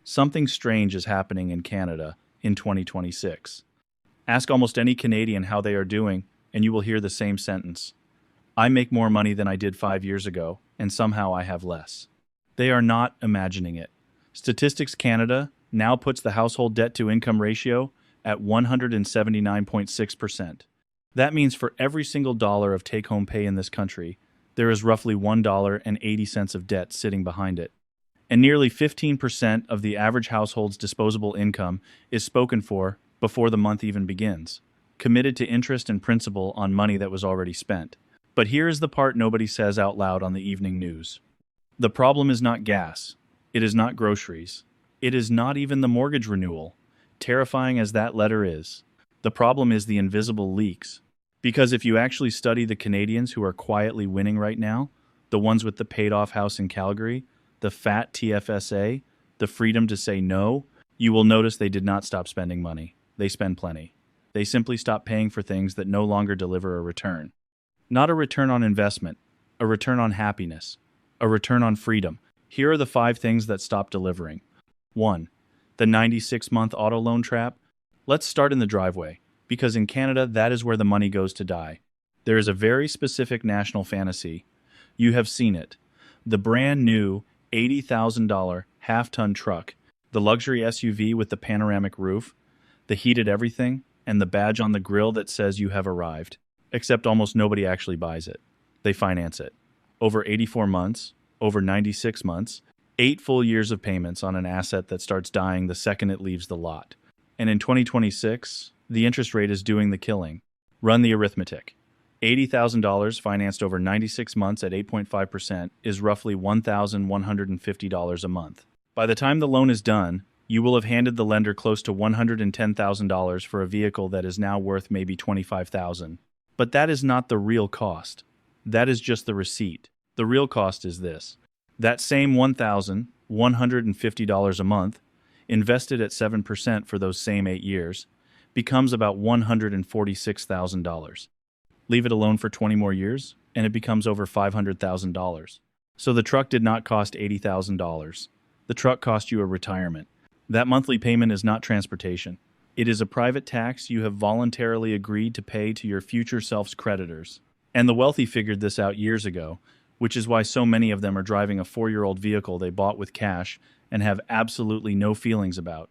Something strange is happening in Canada in 2026. Ask almost any Canadian how they are doing, and you will hear the same sentence. I make more money than I did 5 years ago, and somehow I have less. They are not imagining it. Statistics Canada now puts the household debt to income ratio at 179.6%. That means for every single dollar of take home pay in this country, there is roughly $1.80 of debt sitting behind it. And nearly 15% of the average household's disposable income is spoken for before the month even begins, committed to interest and principal on money that was already spent. But here is the part nobody says out loud on the evening news. The problem is not gas. It is not groceries. It is not even the mortgage renewal, terrifying as that letter is. The problem is the invisible leaks. Because if you actually study the Canadians who are quietly winning right now, the ones with the paid-off house in Calgary, the fat TFSA, the freedom to say no, you will notice they did not stop spending money. They spend plenty. They simply stop paying for things that no longer deliver a return. Not a return on investment, a return on happiness, a return on freedom. Here are the 5 things that stop delivering. 1. The 96-month auto loan trap. Let's start in the driveway, because in Canada, that is where the money goes to die. There is a very specific national fantasy. You have seen it. The brand new $80,000 half-ton truck, the luxury SUV with the panoramic roof, the heated everything, and the badge on the grill that says you have arrived. Except almost nobody actually buys it. They finance it. Over 84 months, over 96 months, 8 full years of payments on an asset that starts dying the second it leaves the lot. And in 2026, the interest rate is doing the killing. Run the arithmetic. $80,000 financed over 96 months at 8.5% is roughly $1,150 a month. By the time the loan is done, you will have handed the lender close to $110,000 for a vehicle that is now worth maybe $25,000. But that is not the real cost. That is just the receipt. The real cost is this. That same $1,150 a month, invested at 7% for those same 8 years, becomes about $146,000. Leave it alone for 20 more years, and it becomes over $500,000. So the truck did not cost $80,000. The truck cost you a retirement. That monthly payment is not transportation. It is a private tax you have voluntarily agreed to pay to your future self's creditors. And the wealthy figured this out years ago, which is why so many of them are driving a 4-year-old vehicle they bought with cash and have absolutely no feelings about.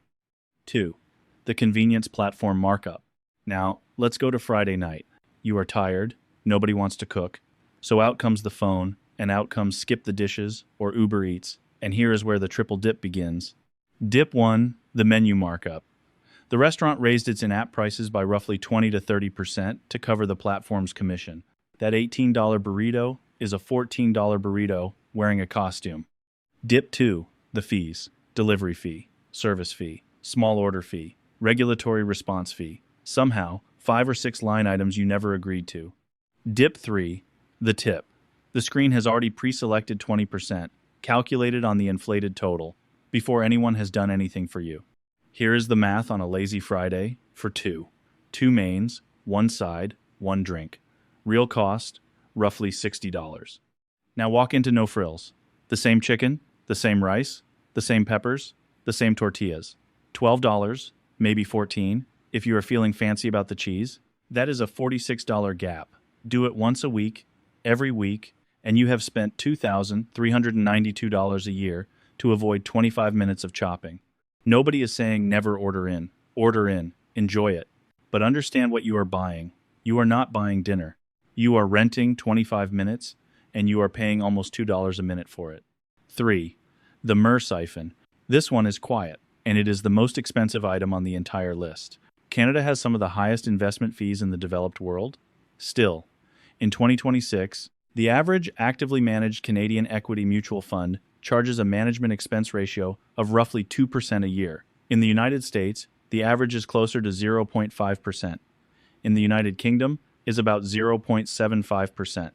2. The convenience platform markup. Now, let's go to Friday night. You are tired, nobody wants to cook, so out comes the phone, and out comes Skip the Dishes or Uber Eats, and here is where the triple dip begins. Dip 1, the menu markup. The restaurant raised its in-app prices by roughly 20 to 30% to cover the platform's commission. That $18 burrito is a $14 burrito wearing a costume. Dip 2, the fees. Delivery fee, service fee, small order fee, regulatory response fee. Somehow, 5 or 6 line items you never agreed to. Dip 3, the tip. The screen has already pre-selected 20%, calculated on the inflated total, before anyone has done anything for you. Here is the math on a lazy Friday for 2. 2 mains, 1 side, 1 drink. Real cost, roughly $60. Now walk into No Frills. The same chicken, the same rice, the same peppers, the same tortillas. $12, maybe $14, if you are feeling fancy about the cheese. That is a $46 gap. Do it once a week, every week, and you have spent $2,392 a year to avoid 25 minutes of chopping. Nobody is saying never order in. Order in. Enjoy it. But understand what you are buying. You are not buying dinner. You are renting 25 minutes, and you are paying almost $2 a minute for it. 3. The siphon. This one is quiet, and it is the most expensive item on the entire list. Canada has some of the highest investment fees in the developed world. Still, in 2026, the average actively managed Canadian equity mutual fund charges a management expense ratio of roughly 2% a year. In the United States, the average is closer to 0.5%. In the United Kingdom, is about 0.75%.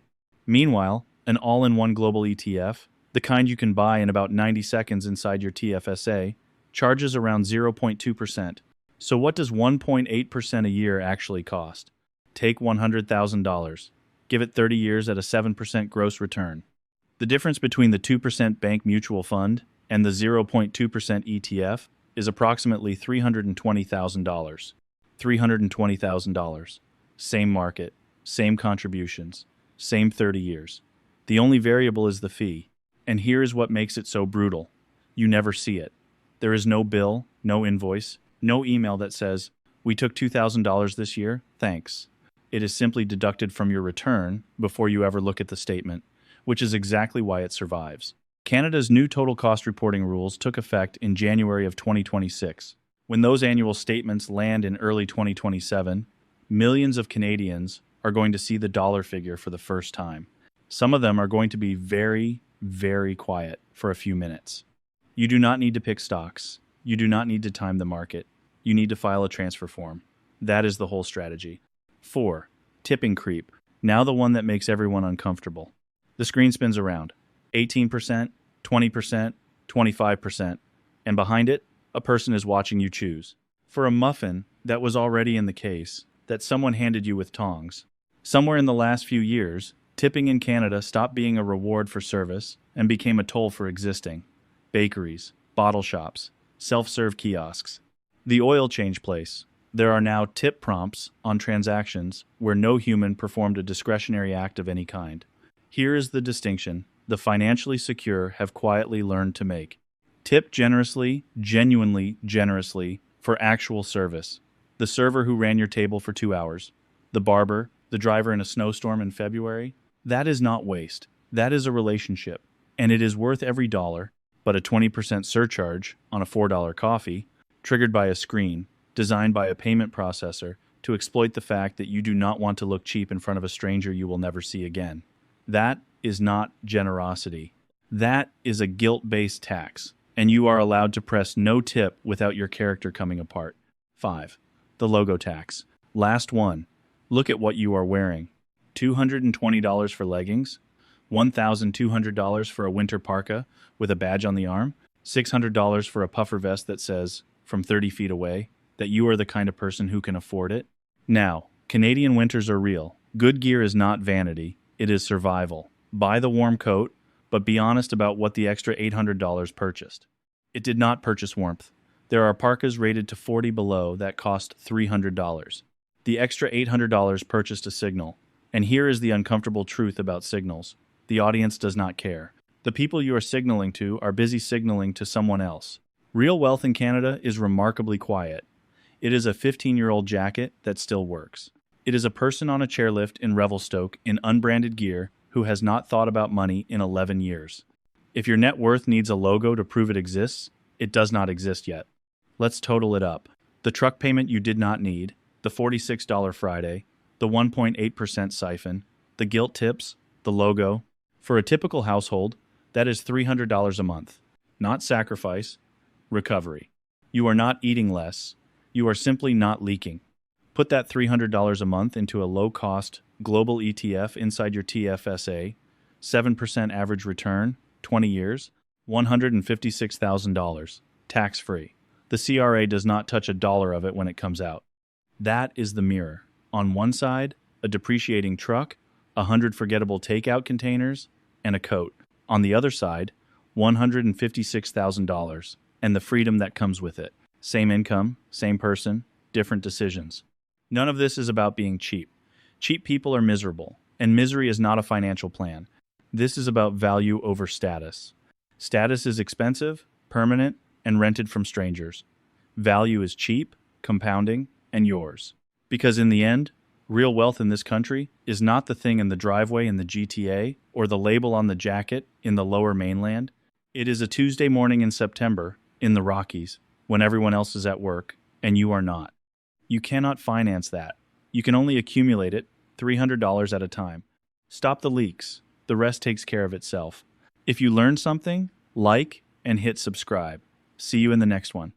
Meanwhile, an all-in-one global ETF, the kind you can buy in about 90 seconds inside your TFSA, charges around 0.2%. So what does 1.8% a year actually cost? Take $100,000. Give it 30 years at a 7% gross return. The difference between the 2% bank mutual fund and the 0.2% ETF is approximately $320,000. $320,000. Same market, same contributions, same 30 years. The only variable is the fee. And here is what makes it so brutal. You never see it. There is no bill, no invoice, no email that says, "We took $2,000 this year, thanks." It is simply deducted from your return before you ever look at the statement, which is exactly why it survives. Canada's new total cost reporting rules took effect in January of 2026. When those annual statements land in early 2027, millions of Canadians are going to see the dollar figure for the first time. Some of them are going to be very, very quiet for a few minutes. You do not need to pick stocks. You do not need to time the market. You need to file a transfer form. That is the whole strategy. 4. Tipping creep. Now the one that makes everyone uncomfortable. The screen spins around. 18%, 20%, 25%, and behind it, a person is watching you choose. For a muffin that was already in the case, that someone handed you with tongs. Somewhere in the last few years, tipping in Canada stopped being a reward for service and became a toll for existing. Bakeries, bottle shops, self-serve kiosks. The oil change place. There are now tip prompts on transactions where no human performed a discretionary act of any kind. Here is the distinction the financially secure have quietly learned to make. Tip generously, genuinely generously, for actual service. The server who ran your table for 2 hours. The barber, the driver in a snowstorm in February. That is not waste. That is a relationship. And it is worth every dollar, but a 20% surcharge on a $4 coffee, triggered by a screen, designed by a payment processor to exploit the fact that you do not want to look cheap in front of a stranger you will never see again. That is not generosity. That is a guilt-based tax, and you are allowed to press no tip without your character coming apart. 5. The logo tax. Last one. Look at what you are wearing. $220 for leggings? $1,200 for a winter parka with a badge on the arm? $600 for a puffer vest that says, "From 30 feet away," that you are the kind of person who can afford it? Now, Canadian winters are real. Good gear is not vanity, it is survival. Buy the warm coat, but be honest about what the extra $800 purchased. It did not purchase warmth. There are parkas rated to 40 below that cost $300. The extra $800 purchased a signal. And here is the uncomfortable truth about signals. The audience does not care. The people you are signaling to are busy signaling to someone else. Real wealth in Canada is remarkably quiet. It is a 15-year-old jacket that still works. It is a person on a chairlift in Revelstoke in unbranded gear who has not thought about money in 11 years. If your net worth needs a logo to prove it exists, it does not exist yet. Let's total it up. The truck payment you did not need, the $46 Friday, the 1.8% siphon, the guilt tips, the logo. For a typical household, that is $300 a month. Not sacrifice, recovery. You are not eating less. You are simply not leaking. Put that $300 a month into a low-cost global ETF inside your TFSA, 7% average return, 20 years, $156,000, tax-free. The CRA does not touch a dollar of it when it comes out. That is the mirror. On one side, a depreciating truck, 100 forgettable takeout containers, and a coat. On the other side, $156,000, and the freedom that comes with it. Same income, same person, different decisions. None of this is about being cheap. Cheap people are miserable, and misery is not a financial plan. This is about value over status. Status is expensive, permanent, and rented from strangers. Value is cheap, compounding, and yours. Because in the end, real wealth in this country is not the thing in the driveway in the GTA or the label on the jacket in the Lower Mainland. It is a Tuesday morning in September in the Rockies when everyone else is at work and you are not. You cannot finance that. You can only accumulate it, $300 at a time. Stop the leaks. The rest takes care of itself. If you learned something, like and hit subscribe. See you in the next one.